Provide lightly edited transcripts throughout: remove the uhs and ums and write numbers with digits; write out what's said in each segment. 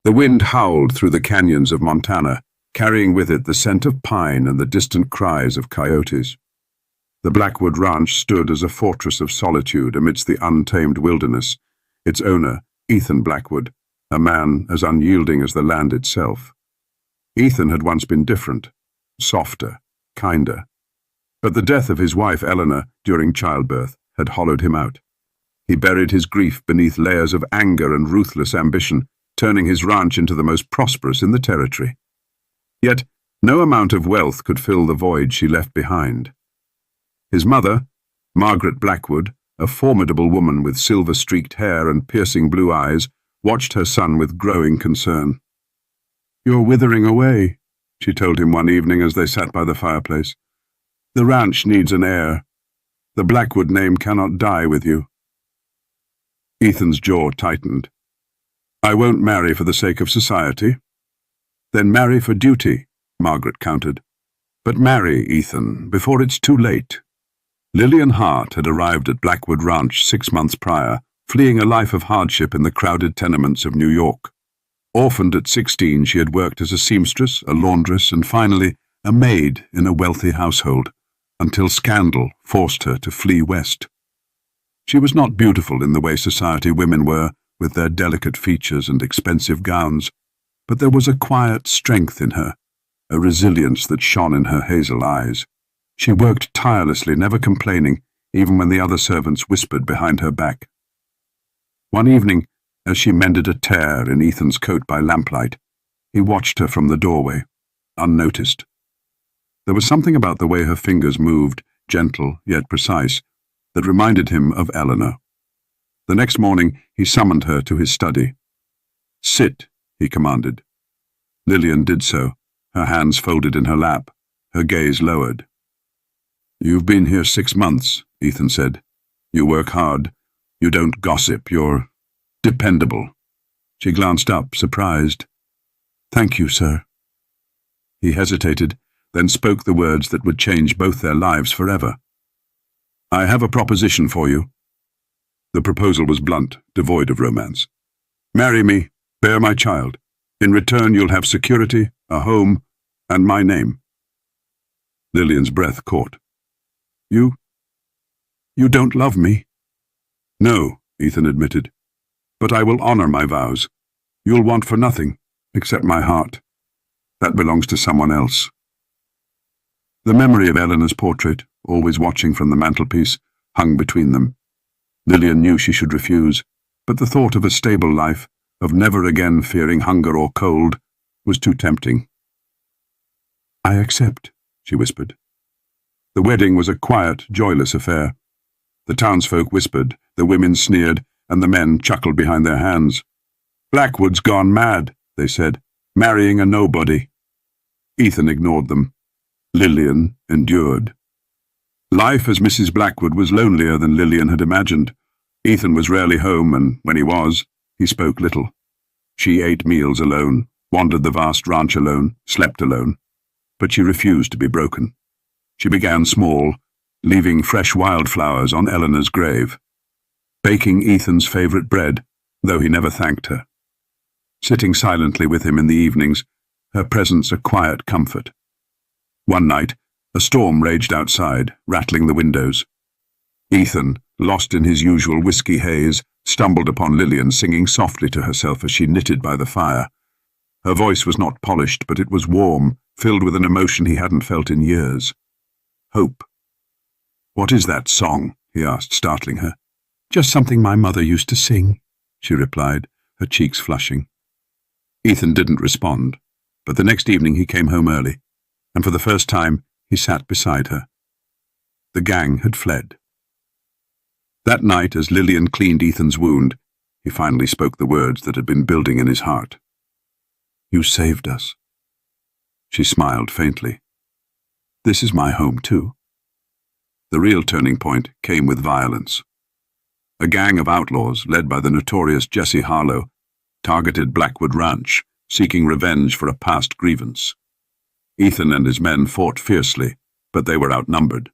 The wind howled through the canyons of Montana, carrying with it the scent of pine and the distant cries of coyotes. The Blackwood Ranch stood as a fortress of solitude amidst the untamed wilderness, its owner, Ethan Blackwood, a man as unyielding as the land itself. Ethan had once been different, softer, kinder. But the death of his wife Eleanor during childbirth had hollowed him out. He buried his grief beneath layers of anger and ruthless ambition, turning his ranch into the most prosperous in the territory. Yet no amount of wealth could fill the void she left behind. His mother, Margaret Blackwood, a formidable woman with silver-streaked hair and piercing blue eyes, watched her son with growing concern. "You're withering away," she told him one evening as they sat by the fireplace. "The ranch needs an heir. The Blackwood name cannot die with you." Ethan's jaw tightened. "I won't marry for the sake of society." "Then marry for duty," Margaret countered. "But marry, Ethan, before it's too late." Lillian Hart had arrived at Blackwood Ranch 6 months prior, fleeing a life of hardship in the crowded tenements of New York. Orphaned at 16, she had worked as a seamstress, a laundress, and finally a maid in a wealthy household, until scandal forced her to flee west. She was not beautiful in the way society women were, with their delicate features and expensive gowns, but there was a quiet strength in her, a resilience that shone in her hazel eyes. She worked tirelessly, never complaining, even when the other servants whispered behind her back. One evening, as she mended a tear in Ethan's coat by lamplight, he watched her from the doorway, unnoticed. There was something about the way her fingers moved, gentle yet precise, that reminded him of Eleanor. The next morning, he summoned her to his study. "Sit," he commanded. Lillian did so, her hands folded in her lap, her gaze lowered. "You've been here 6 months, Ethan said. "You work hard. You don't gossip. You're dependable." She glanced up, surprised. "Thank you, sir." He hesitated, then spoke the words that would change both their lives forever. "I have a proposition for you." The proposal was blunt, devoid of romance. "Marry me, bear my child. In return you'll have security, a home, and my name." Lillian's breath caught. You don't love me?" "No," Ethan admitted. "But I will honor my vows. You'll want for nothing, except my heart. That belongs to someone else." The memory of Eleanor's portrait, always watching from the mantelpiece, hung between them. Lillian knew she should refuse, but the thought of a stable life, of never again fearing hunger or cold, was too tempting. "I accept," she whispered. The wedding was a quiet, joyless affair. The townsfolk whispered, the women sneered, and the men chuckled behind their hands. "Blackwood's gone mad," they said, "marrying a nobody." Ethan ignored them. Lillian endured. Life as Mrs. Blackwood was lonelier than Lillian had imagined. Ethan was rarely home, and when he was, he spoke little. She ate meals alone, wandered the vast ranch alone, slept alone. But she refused to be broken. She began small, leaving fresh wildflowers on Eleanor's grave, baking Ethan's favorite bread, though he never thanked her. Sitting silently with him in the evenings, her presence a quiet comfort. One night, a storm raged outside, rattling the windows. Ethan, lost in his usual whiskey haze, stumbled upon Lillian singing softly to herself as she knitted by the fire. Her voice was not polished, but it was warm, filled with an emotion he hadn't felt in years. Hope. "What is that song?" he asked, startling her. "Just something my mother used to sing," she replied, her cheeks flushing. Ethan didn't respond, but the next evening he came home early, and for the first time he sat beside her. The gang had fled. That night, as Lillian cleaned Ethan's wound, he finally spoke the words that had been building in his heart. "You saved us." She smiled faintly. "This is my home, too." The real turning point came with violence. A gang of outlaws, led by the notorious Jesse Harlow, targeted Blackwood Ranch, seeking revenge for a past grievance. Ethan and his men fought fiercely, but they were outnumbered.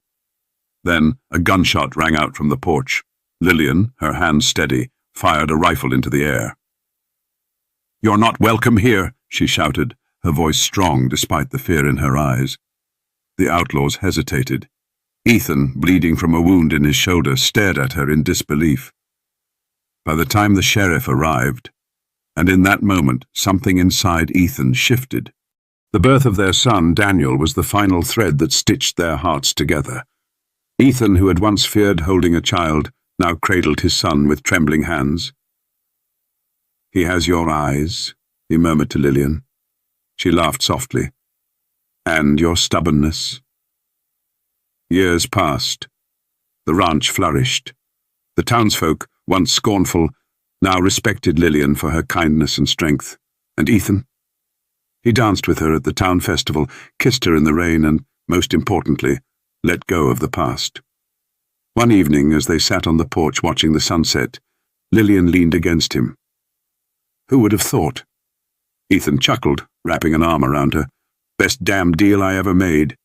Then a gunshot rang out from the porch. Lillian, her hands steady, fired a rifle into the air. "You're not welcome here," she shouted, her voice strong despite the fear in her eyes. The outlaws hesitated. Ethan, bleeding from a wound in his shoulder, stared at her in disbelief. By the time the sheriff arrived, and in that moment something inside Ethan shifted. The birth of their son, Daniel, was the final thread that stitched their hearts together. Ethan, who had once feared holding a child, now cradled his son with trembling hands. "He has your eyes," he murmured to Lillian. She laughed softly. "And your stubbornness." Years passed. The ranch flourished. The townsfolk, once scornful, now respected Lillian for her kindness and strength. And Ethan? He danced with her at the town festival, kissed her in the rain, and, most importantly, let go of the past. One evening, as they sat on the porch watching the sunset, Lillian leaned against him. "Who would have thought?" Ethan chuckled, wrapping an arm around her. "Best damn deal I ever made."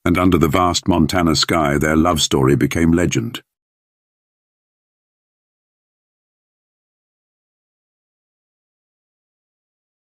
And under the vast Montana sky, their love story became legend.